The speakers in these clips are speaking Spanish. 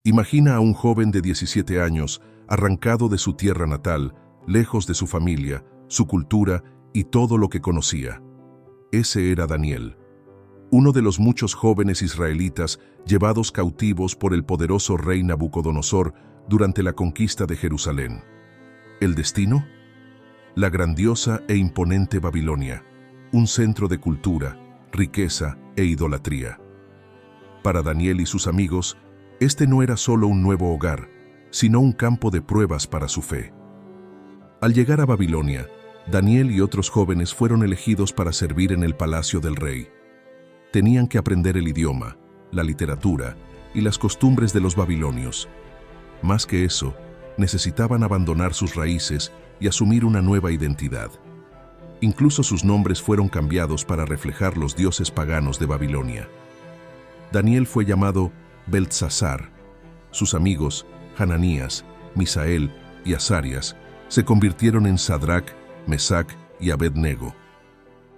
Imagina a un joven de 17 años, arrancado de su tierra natal, lejos de su familia, su cultura y todo lo que conocía. Ese era Daniel, uno de los muchos jóvenes israelitas llevados cautivos por el poderoso rey Nabucodonosor durante la conquista de Jerusalén. ¿El destino? La grandiosa e imponente Babilonia, un centro de cultura, riqueza e idolatría. Para Daniel y sus amigos, este no era solo un nuevo hogar, sino un campo de pruebas para su fe. Al llegar a Babilonia, Daniel y otros jóvenes fueron elegidos para servir en el palacio del rey. Tenían que aprender el idioma, la literatura y las costumbres de los babilonios. Más que eso, necesitaban abandonar sus raíces y asumir una nueva identidad. Incluso sus nombres fueron cambiados para reflejar los dioses paganos de Babilonia. Daniel fue llamado Beltsasar. Sus amigos, Hananías, Misael y Azarias, se convirtieron en Sadrac, Mesac y Abednego.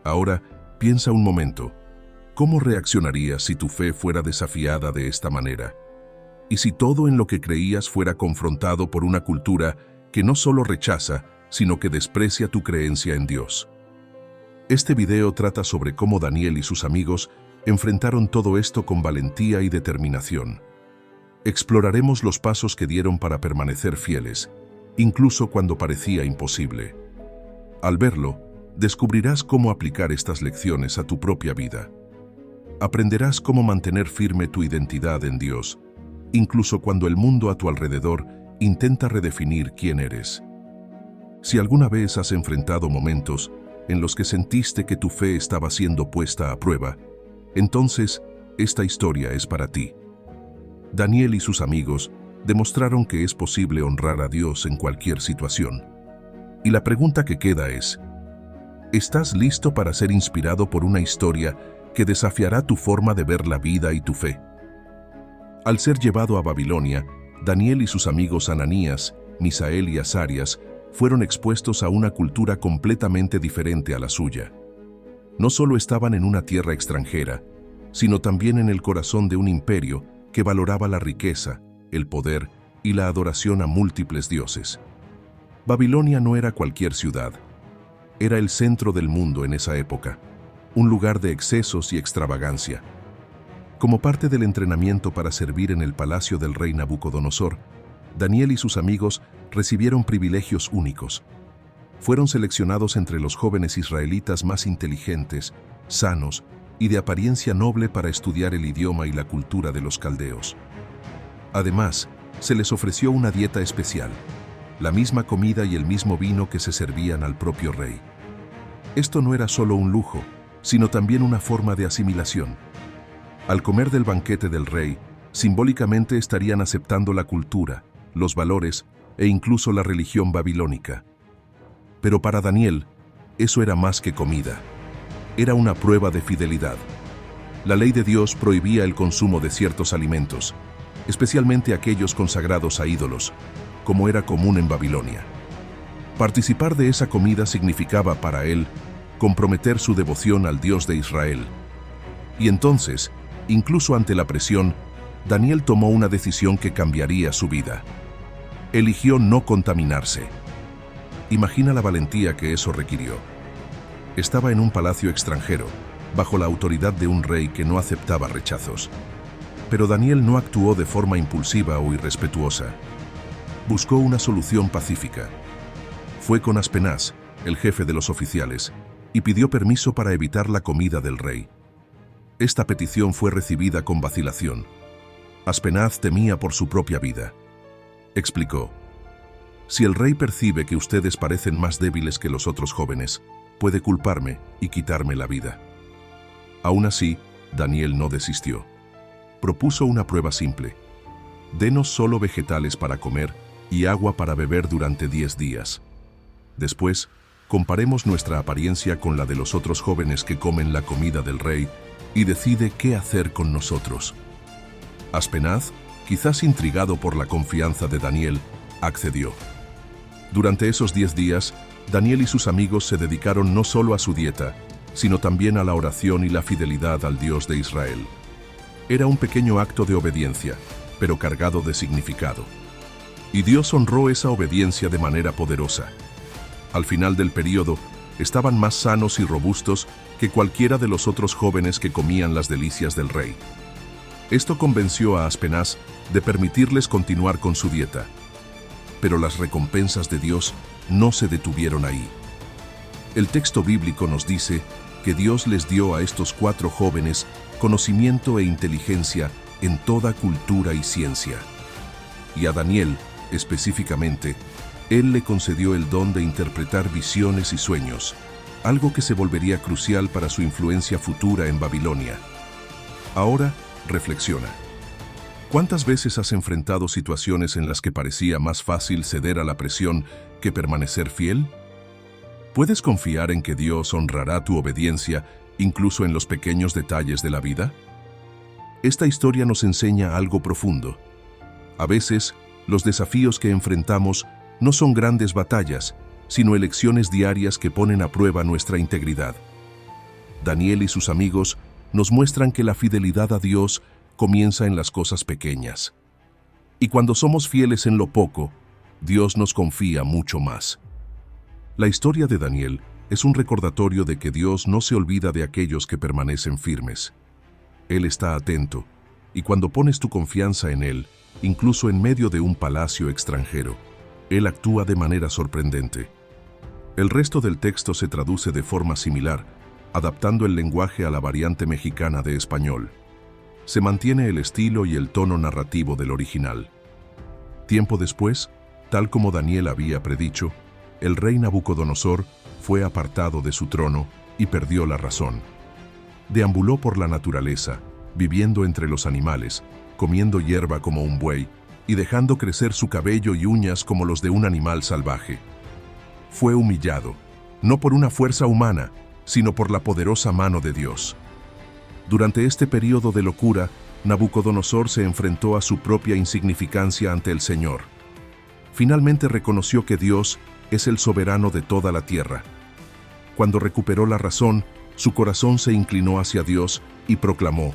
Ahora, piensa un momento. ¿Cómo reaccionarías si tu fe fuera desafiada de esta manera? ¿Y si todo en lo que creías fuera confrontado por una cultura que no solo rechaza, sino que desprecia tu creencia en Dios? Este video trata sobre cómo Daniel y sus amigos enfrentaron todo esto con valentía y determinación. Exploraremos los pasos que dieron para permanecer fieles, incluso cuando parecía imposible. Al verlo, descubrirás cómo aplicar estas lecciones a tu propia vida. Aprenderás cómo mantener firme tu identidad en Dios, incluso cuando el mundo a tu alrededor intenta redefinir quién eres. Si alguna vez has enfrentado momentos en los que sentiste que tu fe estaba siendo puesta a prueba, entonces esta historia es para ti. Daniel y sus amigos demostraron que es posible honrar a Dios en cualquier situación. Y la pregunta que queda es, ¿estás listo para ser inspirado por una historia que desafiará tu forma de ver la vida y tu fe? Al ser llevado a Babilonia, Daniel y sus amigos Hananías, Misael y Azarias fueron expuestos a una cultura completamente diferente a la suya. No solo estaban en una tierra extranjera, sino también en el corazón de un imperio que valoraba la riqueza, el poder y la adoración a múltiples dioses. Babilonia no era cualquier ciudad. Era el centro del mundo en esa época, un lugar de excesos y extravagancia. Como parte del entrenamiento para servir en el palacio del rey Nabucodonosor, Daniel y sus amigos recibieron privilegios únicos. Fueron seleccionados entre los jóvenes israelitas más inteligentes, sanos y de apariencia noble para estudiar el idioma y la cultura de los caldeos. Además, se les ofreció una dieta especial, la misma comida y el mismo vino que se servían al propio rey. Esto no era solo un lujo, sino también una forma de asimilación. Al comer del banquete del rey, simbólicamente estarían aceptando la cultura, los valores e incluso la religión babilónica. Pero para Daniel, eso era más que comida. Era una prueba de fidelidad. La ley de Dios prohibía el consumo de ciertos alimentos, especialmente aquellos consagrados a ídolos, como era común en Babilonia. Participar de esa comida significaba para él comprometer su devoción al Dios de Israel. Y entonces, incluso ante la presión, Daniel tomó una decisión que cambiaría su vida. Eligió no contaminarse. Imagina la valentía que eso requirió. Estaba en un palacio extranjero, bajo la autoridad de un rey que no aceptaba rechazos. Pero Daniel no actuó de forma impulsiva o irrespetuosa. Buscó una solución pacífica. Fue con Aspenaz, el jefe de los oficiales, y pidió permiso para evitar la comida del rey. Esta petición fue recibida con vacilación. Aspenaz temía por su propia vida. Explicó: si el rey percibe que ustedes parecen más débiles que los otros jóvenes, puede culparme y quitarme la vida. Aún así, Daniel no desistió. Propuso una prueba simple. Denos solo vegetales para comer y agua para beber durante 10 días. Después, comparemos nuestra apariencia con la de los otros jóvenes que comen la comida del rey y decide qué hacer con nosotros. Aspenaz, quizás intrigado por la confianza de Daniel, accedió. Durante esos 10 días, Daniel y sus amigos se dedicaron no solo a su dieta, sino también a la oración y la fidelidad al Dios de Israel. Era un pequeño acto de obediencia, pero cargado de significado. Y Dios honró esa obediencia de manera poderosa. Al final del período, estaban más sanos y robustos que cualquiera de los otros jóvenes que comían las delicias del rey. Esto convenció a Aspenaz de permitirles continuar con su dieta. Pero las recompensas de Dios no se detuvieron ahí. El texto bíblico nos dice que Dios les dio a estos 4 jóvenes conocimiento e inteligencia en toda cultura y ciencia. Y a Daniel, específicamente, Él le concedió el don de interpretar visiones y sueños, algo que se volvería crucial para su influencia futura en Babilonia. Ahora, reflexiona. ¿Cuántas veces has enfrentado situaciones en las que parecía más fácil ceder a la presión que permanecer fiel? ¿Puedes confiar en que Dios honrará tu obediencia incluso en los pequeños detalles de la vida? Esta historia nos enseña algo profundo. A veces, los desafíos que enfrentamos no son grandes batallas, sino elecciones diarias que ponen a prueba nuestra integridad. Daniel y sus amigos nos muestran que la fidelidad a Dios comienza en las cosas pequeñas. Y cuando somos fieles en lo poco, Dios nos confía mucho más. La historia de Daniel es un recordatorio de que Dios no se olvida de aquellos que permanecen firmes. Él está atento, y cuando pones tu confianza en Él, incluso en medio de un palacio extranjero, Él actúa de manera sorprendente. El resto del texto se traduce de forma similar, adaptando el lenguaje a la variante mexicana de español. Se mantiene el estilo y el tono narrativo del original. Tiempo después, tal como Daniel había predicho, el rey Nabucodonosor fue apartado de su trono y perdió la razón. Deambuló por la naturaleza, viviendo entre los animales, comiendo hierba como un buey y dejando crecer su cabello y uñas como los de un animal salvaje. Fue humillado, no por una fuerza humana, sino por la poderosa mano de Dios. Durante este período de locura, Nabucodonosor se enfrentó a su propia insignificancia ante el Señor. Finalmente reconoció que Dios es el soberano de toda la tierra. Cuando recuperó la razón, su corazón se inclinó hacia Dios y proclamó: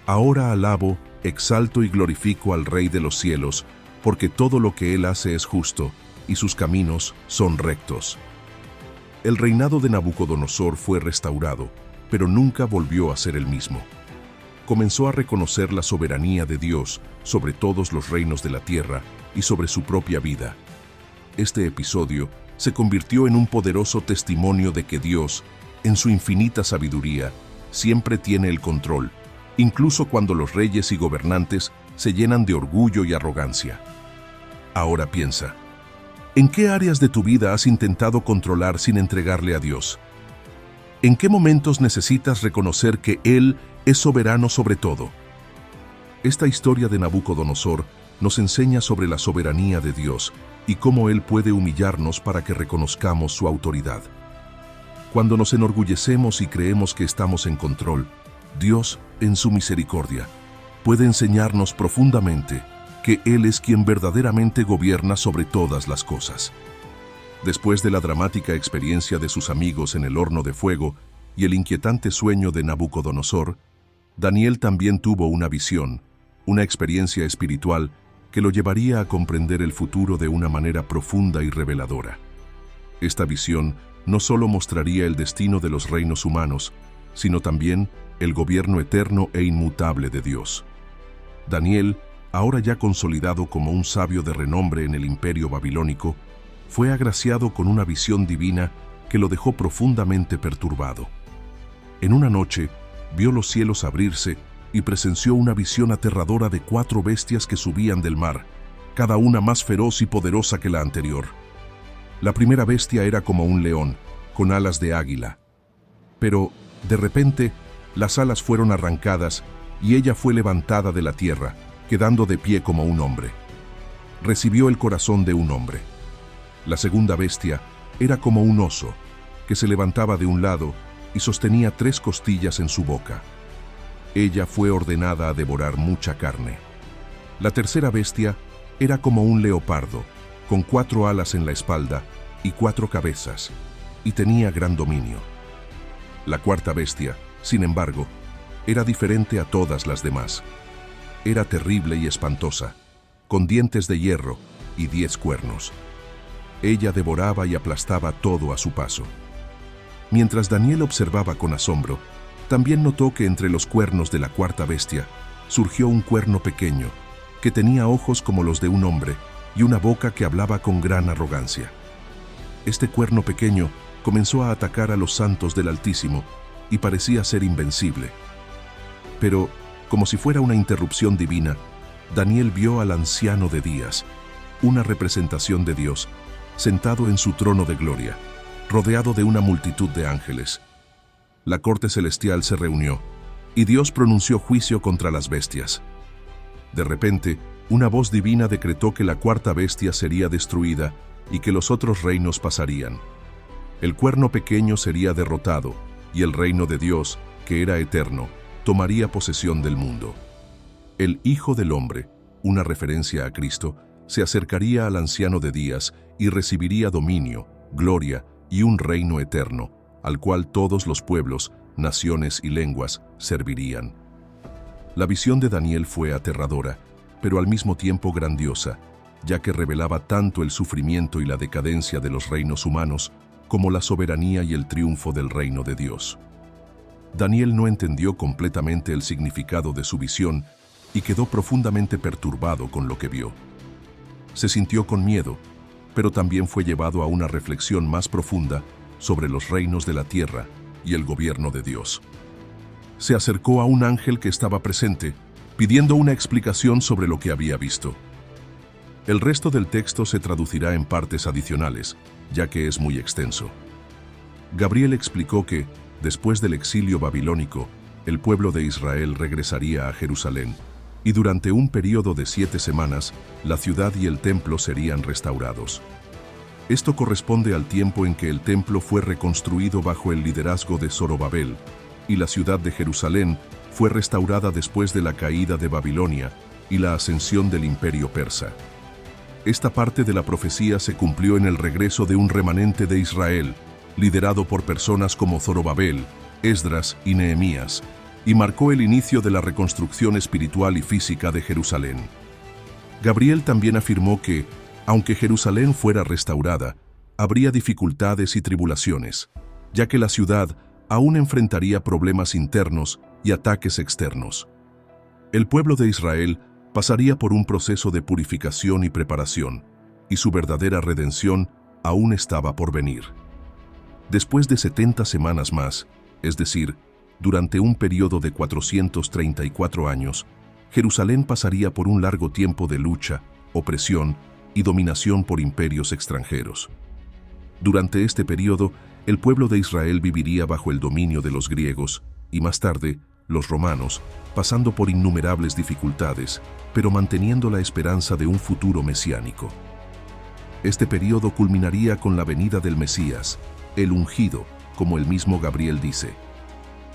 «Ahora alabo, exalto y glorifico al Rey de los cielos, porque todo lo que Él hace es justo, y sus caminos son rectos». El reinado de Nabucodonosor fue restaurado, pero nunca volvió a ser el mismo. Comenzó a reconocer la soberanía de Dios sobre todos los reinos de la tierra y sobre su propia vida. Este episodio se convirtió en un poderoso testimonio de que Dios, en su infinita sabiduría, siempre tiene el control, incluso cuando los reyes y gobernantes se llenan de orgullo y arrogancia. Ahora piensa, ¿en qué áreas de tu vida has intentado controlar sin entregarle a Dios? ¿En qué momentos necesitas reconocer que Él es soberano sobre todo? Esta historia de Nabucodonosor nos enseña sobre la soberanía de Dios y cómo Él puede humillarnos para que reconozcamos su autoridad. Cuando nos enorgullecemos y creemos que estamos en control, Dios, en su misericordia, puede enseñarnos profundamente que Él es quien verdaderamente gobierna sobre todas las cosas. Después de la dramática experiencia de sus amigos en el horno de fuego y el inquietante sueño de Nabucodonosor, Daniel también tuvo una visión, una experiencia espiritual que lo llevaría a comprender el futuro de una manera profunda y reveladora. Esta visión no solo mostraría el destino de los reinos humanos, sino también el gobierno eterno e inmutable de Dios. Daniel, ahora ya consolidado como un sabio de renombre en el imperio babilónico, fue agraciado con una visión divina que lo dejó profundamente perturbado. En una noche, vio los cielos abrirse y presenció una visión aterradora de 4 bestias que subían del mar, cada una más feroz y poderosa que la anterior. La primera bestia era como un león, con alas de águila. Pero, de repente, las alas fueron arrancadas y ella fue levantada de la tierra, quedando de pie como un hombre. Recibió el corazón de un hombre. La segunda bestia era como un oso, que se levantaba de un lado y sostenía 3 costillas en su boca. Ella fue ordenada a devorar mucha carne. La tercera bestia era como un leopardo, con 4 alas en la espalda y 4 cabezas, y tenía gran dominio. La cuarta bestia, sin embargo, era diferente a todas las demás. era terrible y espantosa, con dientes de hierro y 10 cuernos. Ella devoraba y aplastaba todo a su paso. Mientras Daniel observaba con asombro, también notó que entre los cuernos de la cuarta bestia surgió un cuerno pequeño, que tenía ojos como los de un hombre y una boca que hablaba con gran arrogancia. Este cuerno pequeño comenzó a atacar a los santos del Altísimo y parecía ser invencible. Pero, como si fuera una interrupción divina, Daniel vio al Anciano de Días, una representación de Dios, sentado en su trono de gloria, rodeado de una multitud de ángeles. La corte celestial se reunió, y Dios pronunció juicio contra las bestias. De repente, una voz divina decretó que la cuarta bestia sería destruida y que los otros reinos pasarían. El cuerno pequeño sería derrotado, y el reino de Dios, que era eterno, tomaría posesión del mundo. El Hijo del Hombre, una referencia a Cristo, se acercaría al Anciano de Días y recibiría dominio, gloria y un reino eterno, al cual todos los pueblos, naciones y lenguas servirían. La visión de Daniel fue aterradora, pero al mismo tiempo grandiosa, ya que revelaba tanto el sufrimiento y la decadencia de los reinos humanos como la soberanía y el triunfo del reino de Dios. Daniel no entendió completamente el significado de su visión y quedó profundamente perturbado con lo que vio. Se sintió con miedo, pero también fue llevado a una reflexión más profunda sobre los reinos de la tierra y el gobierno de Dios. Se acercó a un ángel que estaba presente, pidiendo una explicación sobre lo que había visto. El resto del texto se traducirá en partes adicionales, ya que es muy extenso. Gabriel explicó que, después del exilio babilónico, el pueblo de Israel regresaría a Jerusalén, y durante un período de 7 semanas, la ciudad y el templo serían restaurados. Esto corresponde al tiempo en que el templo fue reconstruido bajo el liderazgo de Zorobabel, y la ciudad de Jerusalén fue restaurada después de la caída de Babilonia y la ascensión del imperio persa. Esta parte de la profecía se cumplió en el regreso de un remanente de Israel, liderado por personas como Zorobabel, Esdras y Nehemías, y marcó el inicio de la reconstrucción espiritual y física de Jerusalén. Gabriel también afirmó que, aunque Jerusalén fuera restaurada, habría dificultades y tribulaciones, ya que la ciudad aún enfrentaría problemas internos y ataques externos. El pueblo de Israel pasaría por un proceso de purificación y preparación, y su verdadera redención aún estaba por venir. Después de 70 semanas más, es decir, durante un periodo de 434 años, Jerusalén pasaría por un largo tiempo de lucha, opresión y dominación por imperios extranjeros. Durante este periodo, el pueblo de Israel viviría bajo el dominio de los griegos y más tarde, los romanos, pasando por innumerables dificultades, pero manteniendo la esperanza de un futuro mesiánico. Este periodo culminaría con la venida del Mesías, el ungido, como el mismo Gabriel dice.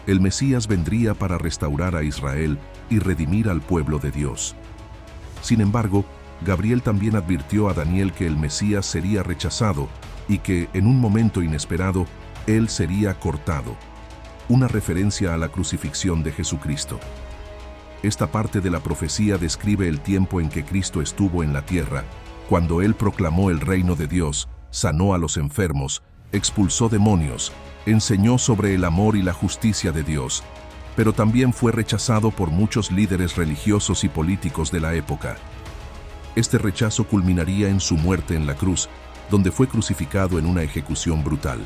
El Mesías vendría para restaurar a Israel y redimir al pueblo de Dios. Sin embargo, Gabriel también advirtió a Daniel que el Mesías sería rechazado y que, en un momento inesperado, él sería cortado, una referencia a la crucifixión de Jesucristo. Esta parte de la profecía describe el tiempo en que Cristo estuvo en la tierra, cuando él proclamó el reino de Dios, sanó a los enfermos, expulsó demonios, enseñó sobre el amor y la justicia de Dios, pero también fue rechazado por muchos líderes religiosos y políticos de la época. Este rechazo culminaría en su muerte en la cruz, donde fue crucificado en una ejecución brutal.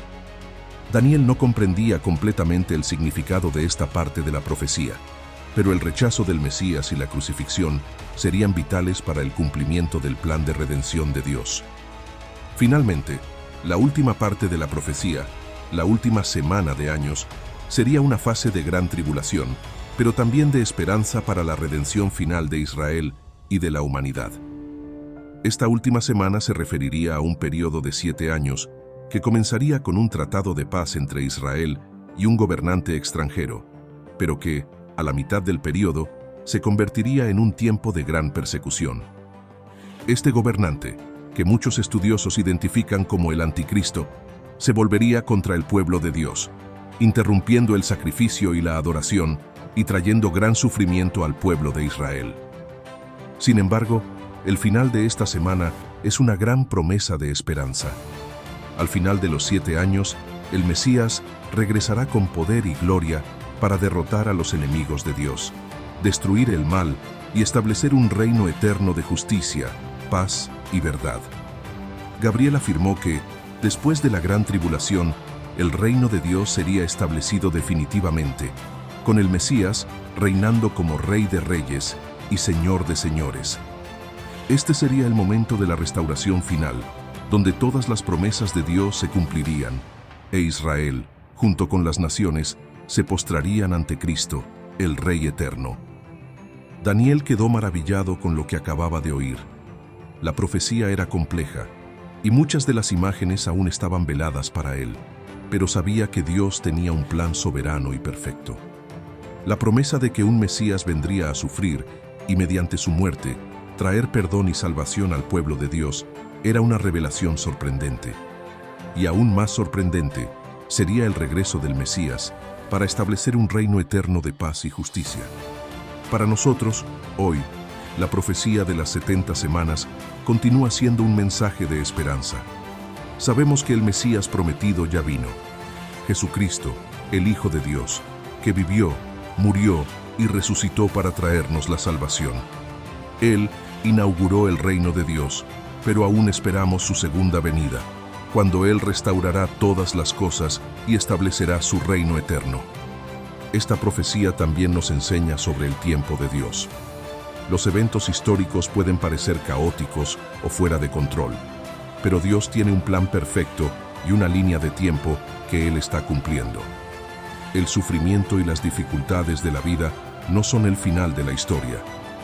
Daniel no comprendía completamente el significado de esta parte de la profecía, pero el rechazo del Mesías y la crucifixión serían vitales para el cumplimiento del plan de redención de Dios. Finalmente, la última parte de la profecía, la última semana de años, sería una fase de gran tribulación, pero también de esperanza para la redención final de Israel y de la humanidad. Esta última semana se referiría a un periodo de 7 años, que comenzaría con un tratado de paz entre Israel y un gobernante extranjero, pero que, a la mitad del periodo, se convertiría en un tiempo de gran persecución. Este gobernante, que muchos estudiosos identifican como el Anticristo, se volvería contra el pueblo de Dios, interrumpiendo el sacrificio y la adoración y trayendo gran sufrimiento al pueblo de Israel. Sin embargo, el final de esta semana es una gran promesa de esperanza. Al final de los 7 años, el Mesías regresará con poder y gloria para derrotar a los enemigos de Dios, destruir el mal y establecer un reino eterno de justicia, paz y verdad. Gabriel afirmó que, después de la gran tribulación, el reino de Dios sería establecido definitivamente, con el Mesías reinando como Rey de Reyes y Señor de Señores. Este sería el momento de la restauración final, donde todas las promesas de Dios se cumplirían, e Israel, junto con las naciones, se postrarían ante Cristo, el Rey eterno. Daniel quedó maravillado con lo que acababa de oír. La profecía era compleja, y muchas de las imágenes aún estaban veladas para él, pero sabía que Dios tenía un plan soberano y perfecto. La promesa de que un Mesías vendría a sufrir y mediante su muerte traer perdón y salvación al pueblo de Dios era una revelación sorprendente. Y aún más sorprendente sería el regreso del Mesías para establecer un reino eterno de paz y justicia. Para nosotros, hoy, la profecía de las 70 semanas continúa siendo un mensaje de esperanza. Sabemos que el Mesías prometido ya vino. Jesucristo, el Hijo de Dios, que vivió, murió y resucitó para traernos la salvación. Él inauguró el reino de Dios, pero aún esperamos su segunda venida, cuando Él restaurará todas las cosas y establecerá su reino eterno. Esta profecía también nos enseña sobre el tiempo de Dios. Los eventos históricos pueden parecer caóticos o fuera de control, pero Dios tiene un plan perfecto y una línea de tiempo que Él está cumpliendo. El sufrimiento y las dificultades de la vida no son el final de la historia,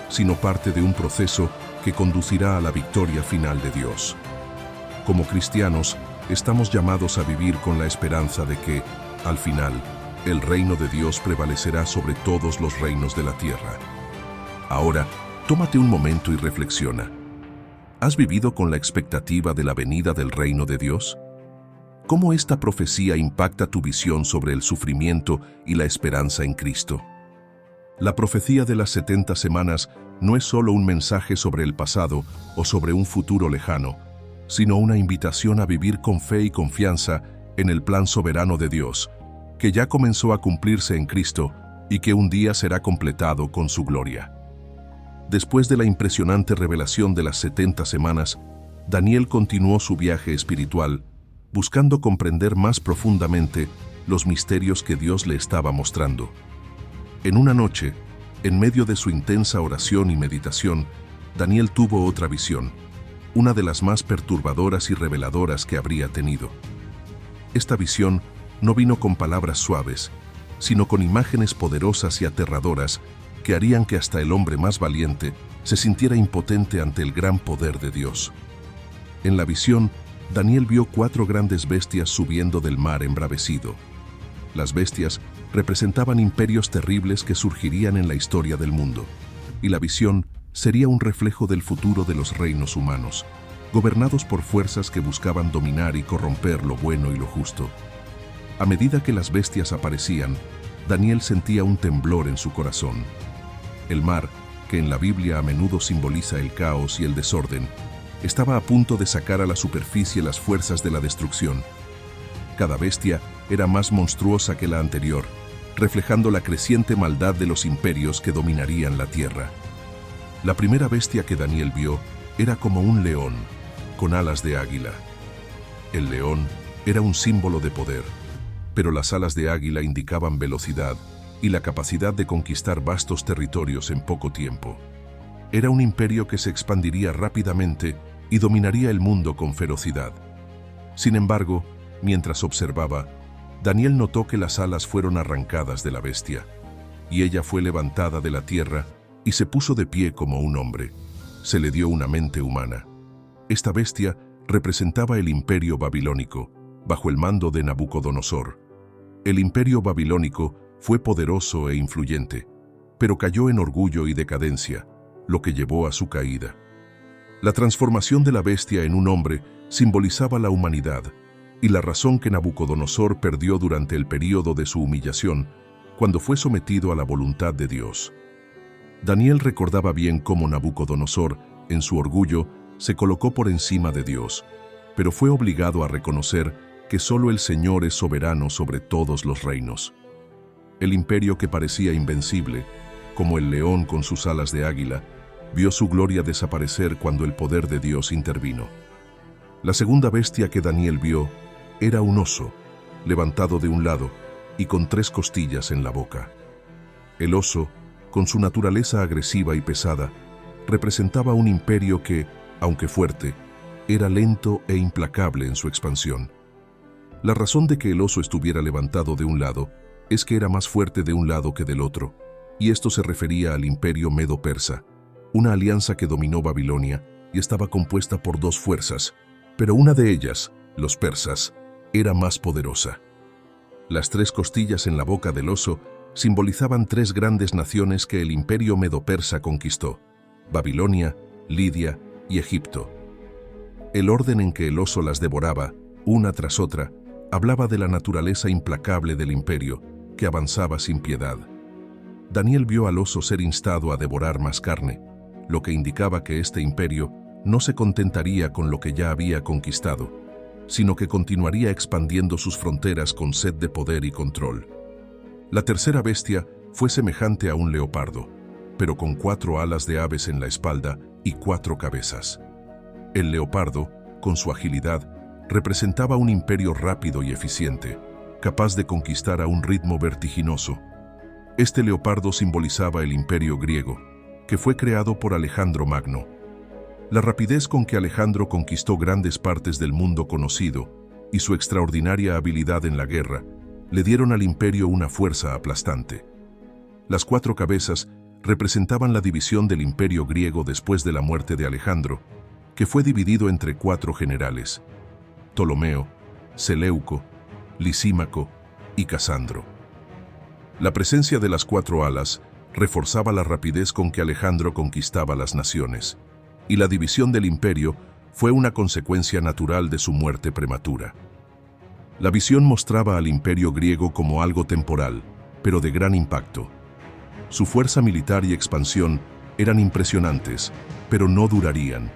sino parte de un proceso que conducirá a la victoria final de Dios. Como cristianos, estamos llamados a vivir con la esperanza de que, al final, el reino de Dios prevalecerá sobre todos los reinos de la tierra. Ahora, tómate un momento y reflexiona. ¿Has vivido con la expectativa de la venida del reino de Dios? ¿Cómo esta profecía impacta tu visión sobre el sufrimiento y la esperanza en Cristo? La profecía de las 70 semanas no es solo un mensaje sobre el pasado o sobre un futuro lejano, sino una invitación a vivir con fe y confianza en el plan soberano de Dios, que ya comenzó a cumplirse en Cristo y que un día será completado con su gloria. Después de la impresionante revelación de las 70 semanas, Daniel continuó su viaje espiritual, buscando comprender más profundamente los misterios que Dios le estaba mostrando. En una noche, en medio de su intensa oración y meditación, Daniel tuvo otra visión, una de las más perturbadoras y reveladoras que habría tenido. Esta visión no vino con palabras suaves, sino con imágenes poderosas y aterradoras que harían que hasta el hombre más valiente se sintiera impotente ante el gran poder de Dios. En la visión, Daniel vio 4 grandes bestias subiendo del mar embravecido. Las bestias representaban imperios terribles que surgirían en la historia del mundo, y la visión sería un reflejo del futuro de los reinos humanos, gobernados por fuerzas que buscaban dominar y corromper lo bueno y lo justo. A medida que las bestias aparecían, Daniel sentía un temblor en su corazón. El mar, que en la Biblia a menudo simboliza el caos y el desorden, estaba a punto de sacar a la superficie las fuerzas de la destrucción. Cada bestia era más monstruosa que la anterior, reflejando la creciente maldad de los imperios que dominarían la tierra. La primera bestia que Daniel vio era como un león, con alas de águila. El león era un símbolo de poder, pero las alas de águila indicaban velocidad y la capacidad de conquistar vastos territorios en poco tiempo. Era un imperio que se expandiría rápidamente y dominaría el mundo con ferocidad. Sin embargo, mientras observaba, Daniel notó que las alas fueron arrancadas de la bestia, y ella fue levantada de la tierra y se puso de pie como un hombre. Se le dio una mente humana. Esta bestia representaba el imperio babilónico, bajo el mando de Nabucodonosor. El imperio babilónico fue poderoso e influyente, pero cayó en orgullo y decadencia, lo que llevó a su caída. La transformación de la bestia en un hombre simbolizaba la humanidad y la razón que Nabucodonosor perdió durante el período de su humillación, cuando fue sometido a la voluntad de Dios. Daniel recordaba bien cómo Nabucodonosor, en su orgullo, se colocó por encima de Dios, pero fue obligado a reconocer que solo el Señor es soberano sobre todos los reinos. El imperio que parecía invencible, como el león con sus alas de águila, vio su gloria desaparecer cuando el poder de Dios intervino. La segunda bestia que Daniel vio era un oso, levantado de un lado y con 3 costillas en la boca. El oso, con su naturaleza agresiva y pesada, representaba un imperio que, aunque fuerte, era lento e implacable en su expansión. La razón de que el oso estuviera levantado de un lado es que era más fuerte de un lado que del otro, y esto se refería al imperio medo-persa, una alianza que dominó Babilonia y estaba compuesta por 2 fuerzas, pero una de ellas, los persas, era más poderosa. Las 3 costillas en la boca del oso simbolizaban 3 grandes naciones que el imperio medo-persa conquistó: Babilonia, Lidia y Egipto. El orden en que el oso las devoraba, una tras otra, hablaba de la naturaleza implacable del imperio, que avanzaba sin piedad. Daniel vio al oso ser instado a devorar más carne, lo que indicaba que este imperio no se contentaría con lo que ya había conquistado, sino que continuaría expandiendo sus fronteras con sed de poder y control. La tercera bestia fue semejante a un leopardo, pero con 4 alas de aves en la espalda y 4 cabezas. El leopardo, con su agilidad, representaba un imperio rápido y eficiente, capaz de conquistar a un ritmo vertiginoso. Este leopardo simbolizaba el imperio griego, que fue creado por Alejandro Magno. La rapidez con que Alejandro conquistó grandes partes del mundo conocido y su extraordinaria habilidad en la guerra le dieron al imperio una fuerza aplastante. Las 4 cabezas representaban la división del imperio griego después de la muerte de Alejandro, que fue dividido entre 4 generales: Ptolomeo, Seleuco, Lisímaco y Casandro. La presencia de las 4 alas reforzaba la rapidez con que Alejandro conquistaba las naciones, y la división del imperio fue una consecuencia natural de su muerte prematura. La visión mostraba al imperio griego como algo temporal, pero de gran impacto. Su fuerza militar y expansión eran impresionantes, pero no durarían.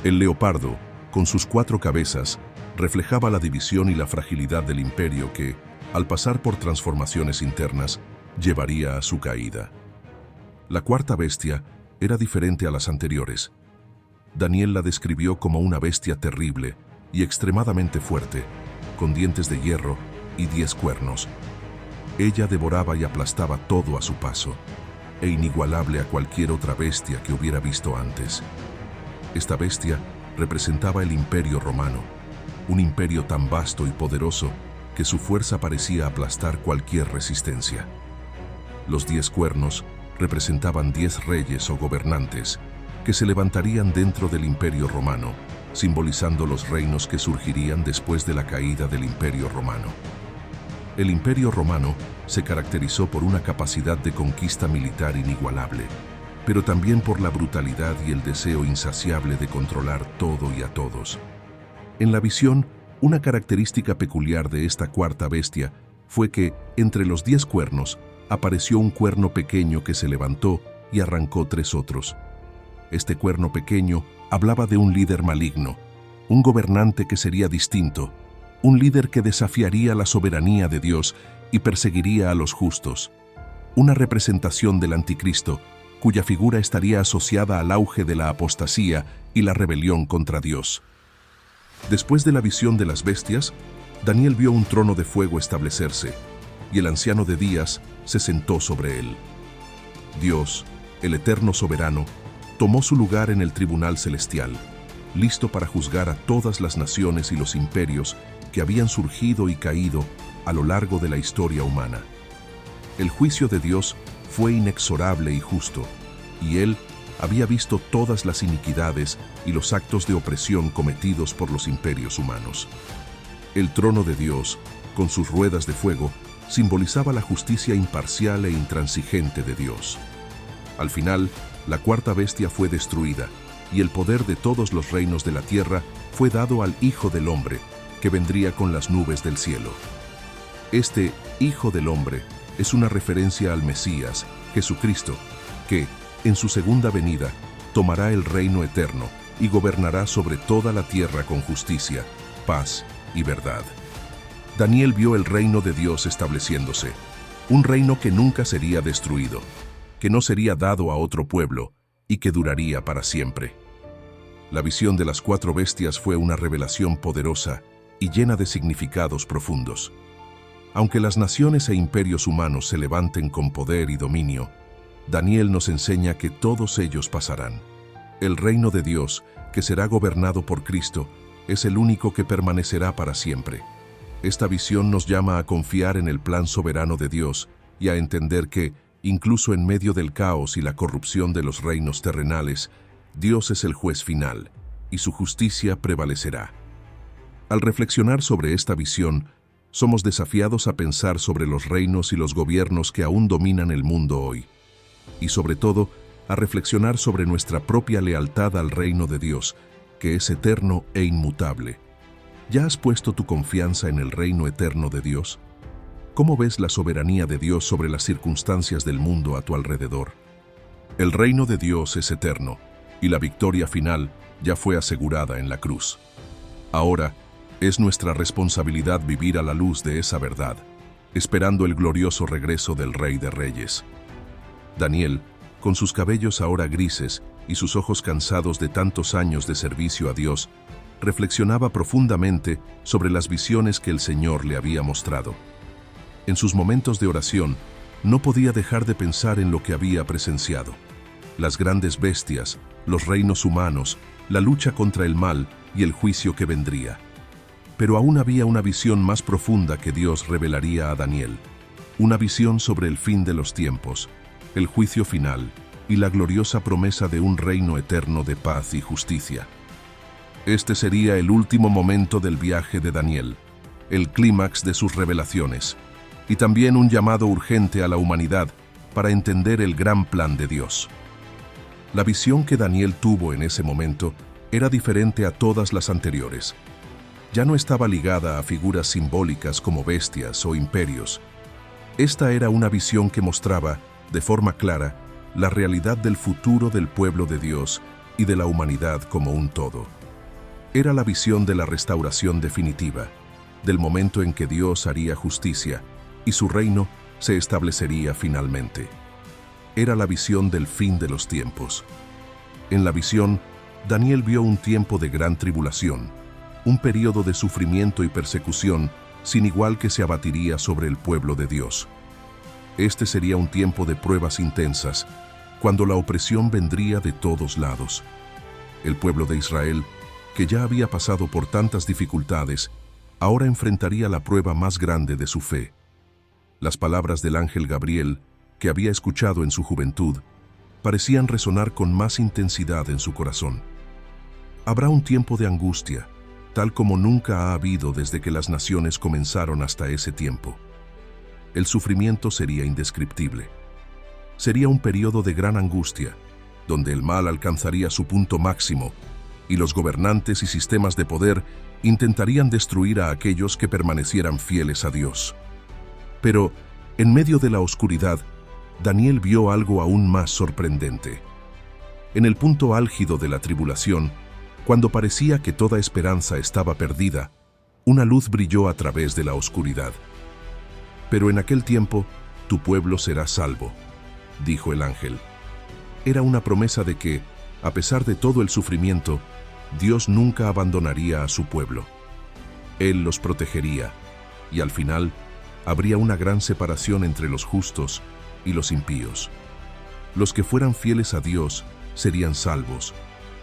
El leopardo, con sus 4 cabezas, reflejaba la división y la fragilidad del imperio que, al pasar por transformaciones internas, llevaría a su caída. La cuarta bestia era diferente a las anteriores. Daniel la describió como una bestia terrible y extremadamente fuerte, con dientes de hierro y 10 cuernos. Ella devoraba y aplastaba todo a su paso, e inigualable a cualquier otra bestia que hubiera visto antes. Esta bestia representaba el Imperio Romano, un imperio tan vasto y poderoso que su fuerza parecía aplastar cualquier resistencia. Los 10 cuernos representaban 10 reyes o gobernantes que se levantarían dentro del Imperio Romano, simbolizando los reinos que surgirían después de la caída del Imperio Romano. El Imperio Romano se caracterizó por una capacidad de conquista militar inigualable, pero también por la brutalidad y el deseo insaciable de controlar todo y a todos. En la visión, una característica peculiar de esta cuarta bestia fue que, entre los 10 cuernos, apareció un cuerno pequeño que se levantó y arrancó 3 otros. Este cuerno pequeño hablaba de un líder maligno, un gobernante que sería distinto, un líder que desafiaría la soberanía de Dios y perseguiría a los justos. Una representación del anticristo, cuya figura estaría asociada al auge de la apostasía y la rebelión contra Dios. Después de la visión de las bestias, Daniel vio un trono de fuego establecerse, y el anciano de días se sentó sobre él. Dios, el eterno soberano, tomó su lugar en el tribunal celestial, listo para juzgar a todas las naciones y los imperios que habían surgido y caído a lo largo de la historia humana. El juicio de Dios fue inexorable y justo, y Él había visto todas las iniquidades y los actos de opresión cometidos por los imperios humanos. El trono de Dios, con sus ruedas de fuego, simbolizaba la justicia imparcial e intransigente de Dios. Al final, la cuarta bestia fue destruida, y el poder de todos los reinos de la tierra fue dado al Hijo del Hombre, que vendría con las nubes del cielo. Este Hijo del Hombre es una referencia al Mesías, Jesucristo, que, En su segunda venida, tomará el reino eterno y gobernará sobre toda la tierra con justicia, paz y verdad. Daniel vio el reino de Dios estableciéndose, un reino que nunca sería destruido, que no sería dado a otro pueblo y que duraría para siempre. La visión de las 4 bestias fue una revelación poderosa y llena de significados profundos. Aunque las naciones e imperios humanos se levanten con poder y dominio, Daniel nos enseña que todos ellos pasarán. El reino de Dios, que será gobernado por Cristo, es el único que permanecerá para siempre. Esta visión nos llama a confiar en el plan soberano de Dios y a entender que, incluso en medio del caos y la corrupción de los reinos terrenales, Dios es el juez final y su justicia prevalecerá. Al reflexionar sobre esta visión, somos desafiados a pensar sobre los reinos y los gobiernos que aún dominan el mundo hoy, y sobre todo, a reflexionar sobre nuestra propia lealtad al reino de Dios, que es eterno e inmutable. ¿Ya has puesto tu confianza en el reino eterno de Dios? ¿Cómo ves la soberanía de Dios sobre las circunstancias del mundo a tu alrededor? El reino de Dios es eterno, y la victoria final ya fue asegurada en la cruz. Ahora, es nuestra responsabilidad vivir a la luz de esa verdad, esperando el glorioso regreso del Rey de Reyes. Daniel, con sus cabellos ahora grises y sus ojos cansados de tantos años de servicio a Dios, reflexionaba profundamente sobre las visiones que el Señor le había mostrado. En sus momentos de oración, no podía dejar de pensar en lo que había presenciado: las grandes bestias, los reinos humanos, la lucha contra el mal y el juicio que vendría. Pero aún había una visión más profunda que Dios revelaría a Daniel, una visión sobre el fin de los tiempos, el juicio final y la gloriosa promesa de un reino eterno de paz y justicia. Este sería el último momento del viaje de Daniel, el clímax de sus revelaciones, y también un llamado urgente a la humanidad para entender el gran plan de Dios. La visión que Daniel tuvo en ese momento era diferente a todas las anteriores. Ya no estaba ligada a figuras simbólicas como bestias o imperios. Esta era una visión que mostraba, de forma clara, la realidad del futuro del pueblo de Dios y de la humanidad como un todo. Era la visión de la restauración definitiva, del momento en que Dios haría justicia y su reino se establecería finalmente. Era la visión del fin de los tiempos. En la visión, Daniel vio un tiempo de gran tribulación, un período de sufrimiento y persecución sin igual que se abatiría sobre el pueblo de Dios. Este sería un tiempo de pruebas intensas, cuando la opresión vendría de todos lados. El pueblo de Israel, que ya había pasado por tantas dificultades, ahora enfrentaría la prueba más grande de su fe. Las palabras del ángel Gabriel, que había escuchado en su juventud, parecían resonar con más intensidad en su corazón. Habrá un tiempo de angustia, tal como nunca ha habido desde que las naciones comenzaron hasta ese tiempo. El sufrimiento sería indescriptible. Sería un periodo de gran angustia, donde el mal alcanzaría su punto máximo y los gobernantes y sistemas de poder intentarían destruir a aquellos que permanecieran fieles a Dios. Pero, en medio de la oscuridad, Daniel vio algo aún más sorprendente. En el punto álgido de la tribulación, cuando parecía que toda esperanza estaba perdida, una luz brilló a través de la oscuridad. Pero en aquel tiempo, tu pueblo será salvo, dijo el ángel. Era una promesa de que, a pesar de todo el sufrimiento, Dios nunca abandonaría a su pueblo. Él los protegería, y al final, habría una gran separación entre los justos y los impíos. Los que fueran fieles a Dios serían salvos,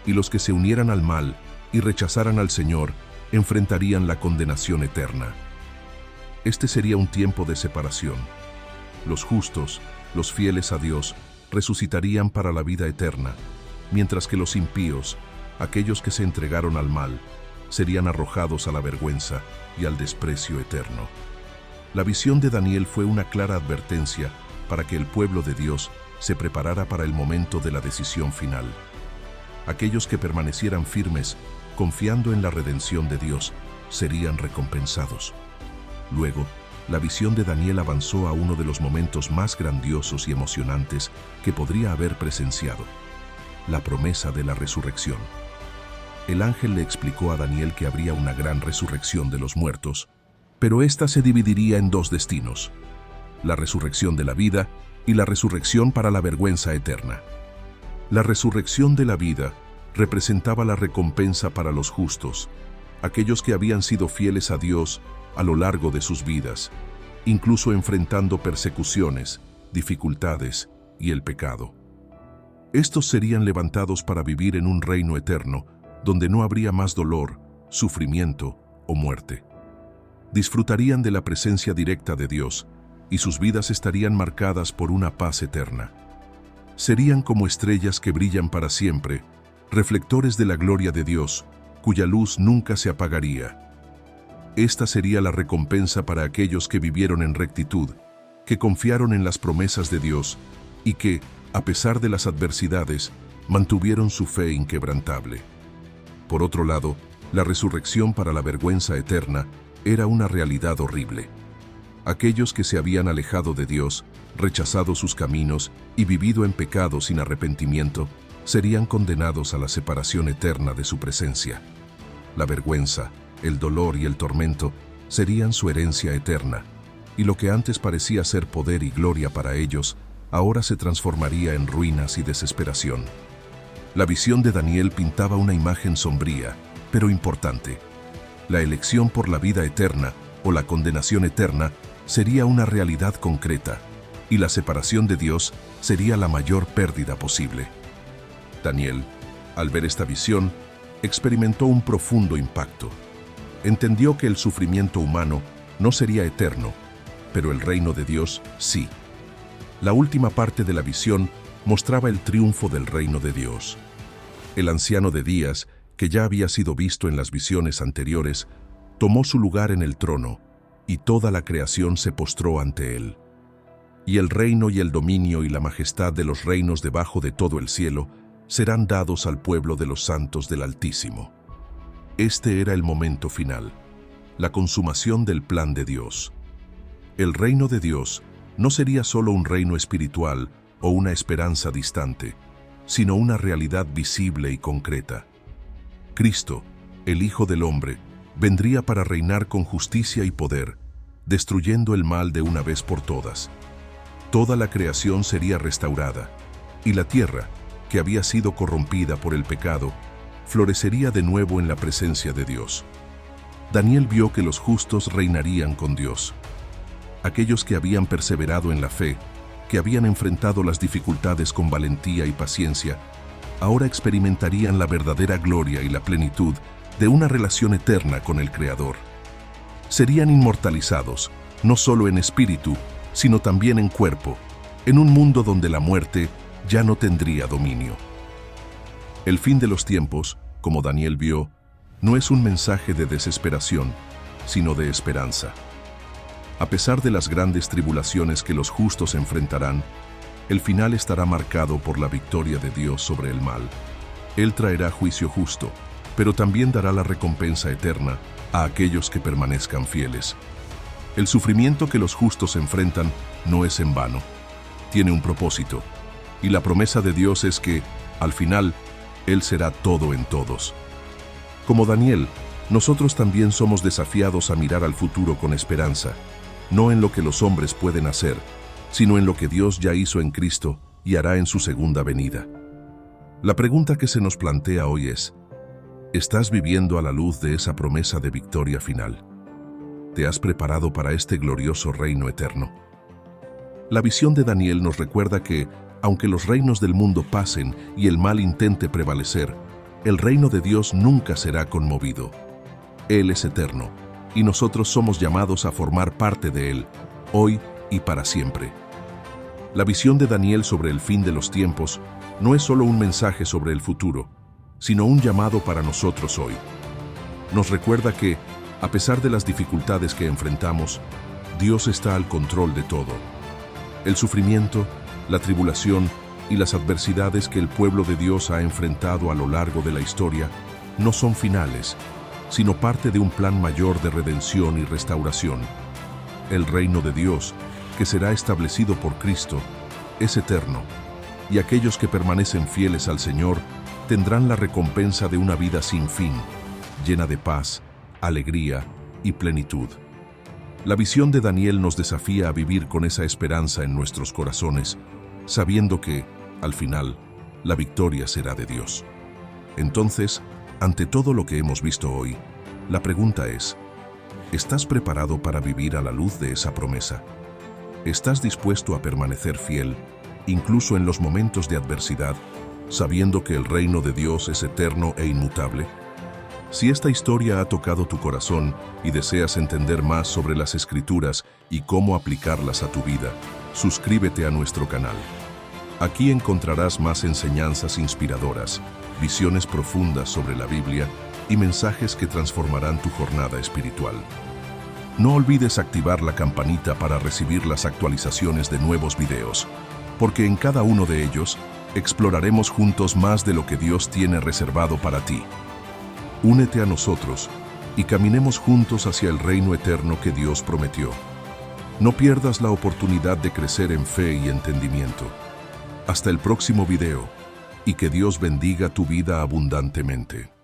y los que se unieran al mal y rechazaran al Señor enfrentarían la condenación eterna. Este sería un tiempo de separación. Los justos, los fieles a Dios, resucitarían para la vida eterna, mientras que los impíos, aquellos que se entregaron al mal, serían arrojados a la vergüenza y al desprecio eterno. La visión de Daniel fue una clara advertencia para que el pueblo de Dios se preparara para el momento de la decisión final. Aquellos que permanecieran firmes, confiando en la redención de Dios, serían recompensados. Luego, la visión de Daniel avanzó a uno de los momentos más grandiosos y emocionantes que podría haber presenciado: la promesa de la resurrección. El ángel le explicó a Daniel que habría una gran resurrección de los muertos, pero ésta se dividiría en dos destinos: la resurrección de la vida y la resurrección para la vergüenza eterna. La resurrección de la vida representaba la recompensa para los justos, aquellos que habían sido fieles a Dios a lo largo de sus vidas, incluso enfrentando persecuciones, dificultades y el pecado. Estos serían levantados para vivir en un reino eterno, donde no habría más dolor, sufrimiento o muerte. Disfrutarían de la presencia directa de Dios, y sus vidas estarían marcadas por una paz eterna. Serían como estrellas que brillan para siempre, reflectores de la gloria de Dios, cuya luz nunca se apagaría. Esta sería la recompensa para aquellos que vivieron en rectitud, que confiaron en las promesas de Dios y que, a pesar de las adversidades, mantuvieron su fe inquebrantable. Por otro lado, la resurrección para la vergüenza eterna era una realidad horrible. Aquellos que se habían alejado de Dios, rechazado sus caminos y vivido en pecado sin arrepentimiento, serían condenados a la separación eterna de su presencia. La vergüenza, el dolor y el tormento serían su herencia eterna, y lo que antes parecía ser poder y gloria para ellos, ahora se transformaría en ruinas y desesperación. La visión de Daniel pintaba una imagen sombría, pero importante. La elección por la vida eterna o la condenación eterna sería una realidad concreta, y la separación de Dios sería la mayor pérdida posible. Daniel, al ver esta visión, experimentó un profundo impacto. Entendió que el sufrimiento humano no sería eterno, pero el reino de Dios sí. La última parte de la visión mostraba el triunfo del reino de Dios. El anciano de días, que ya había sido visto en las visiones anteriores, tomó su lugar en el trono, y toda la creación se postró ante él. Y el reino y el dominio y la majestad de los reinos debajo de todo el cielo serán dados al pueblo de los santos del Altísimo. Este era el momento final, la consumación del plan de Dios. El reino de Dios no sería solo un reino espiritual o una esperanza distante, sino una realidad visible y concreta. Cristo, el Hijo del Hombre, vendría para reinar con justicia y poder, destruyendo el mal de una vez por todas. Toda la creación sería restaurada, y la tierra, que había sido corrompida por el pecado, florecería de nuevo en la presencia de Dios. Daniel vio que los justos reinarían con Dios. Aquellos que habían perseverado en la fe, que habían enfrentado las dificultades con valentía y paciencia, ahora experimentarían la verdadera gloria y la plenitud de una relación eterna con el Creador. Serían inmortalizados, no solo en espíritu, sino también en cuerpo, en un mundo donde la muerte ya no tendría dominio. El fin de los tiempos, como Daniel vio, no es un mensaje de desesperación, sino de esperanza. A pesar de las grandes tribulaciones que los justos enfrentarán, el final estará marcado por la victoria de Dios sobre el mal. Él traerá juicio justo, pero también dará la recompensa eterna a aquellos que permanezcan fieles. El sufrimiento que los justos enfrentan no es en vano, tiene un propósito, y la promesa de Dios es que, al final, Él será todo en todos. Como Daniel, nosotros también somos desafiados a mirar al futuro con esperanza, no en lo que los hombres pueden hacer, sino en lo que Dios ya hizo en Cristo y hará en su segunda venida. La pregunta que se nos plantea hoy es: ¿estás viviendo a la luz de esa promesa de victoria final? ¿Te has preparado para este glorioso reino eterno? La visión de Daniel nos recuerda que, aunque los reinos del mundo pasen y el mal intente prevalecer, el reino de Dios nunca será conmovido. Él es eterno, y nosotros somos llamados a formar parte de Él, hoy y para siempre. La visión de Daniel sobre el fin de los tiempos no es solo un mensaje sobre el futuro, sino un llamado para nosotros hoy. Nos recuerda que, a pesar de las dificultades que enfrentamos, Dios está al control de todo. El sufrimiento, la tribulación y las adversidades que el pueblo de Dios ha enfrentado a lo largo de la historia no son finales, sino parte de un plan mayor de redención y restauración. El reino de Dios, que será establecido por Cristo, es eterno, y aquellos que permanecen fieles al Señor tendrán la recompensa de una vida sin fin, llena de paz, alegría y plenitud. La visión de Daniel nos desafía a vivir con esa esperanza en nuestros corazones, sabiendo que, al final, la victoria será de Dios. Entonces, ante todo lo que hemos visto hoy, la pregunta es: ¿estás preparado para vivir a la luz de esa promesa? ¿Estás dispuesto a permanecer fiel, incluso en los momentos de adversidad, sabiendo que el reino de Dios es eterno e inmutable? Si esta historia ha tocado tu corazón y deseas entender más sobre las Escrituras y cómo aplicarlas a tu vida, suscríbete a nuestro canal. Aquí encontrarás más enseñanzas inspiradoras, visiones profundas sobre la Biblia y mensajes que transformarán tu jornada espiritual. No olvides activar la campanita para recibir las actualizaciones de nuevos videos, porque en cada uno de ellos exploraremos juntos más de lo que Dios tiene reservado para ti. Únete a nosotros y caminemos juntos hacia el reino eterno que Dios prometió. No pierdas la oportunidad de crecer en fe y entendimiento. Hasta el próximo video, y que Dios bendiga tu vida abundantemente.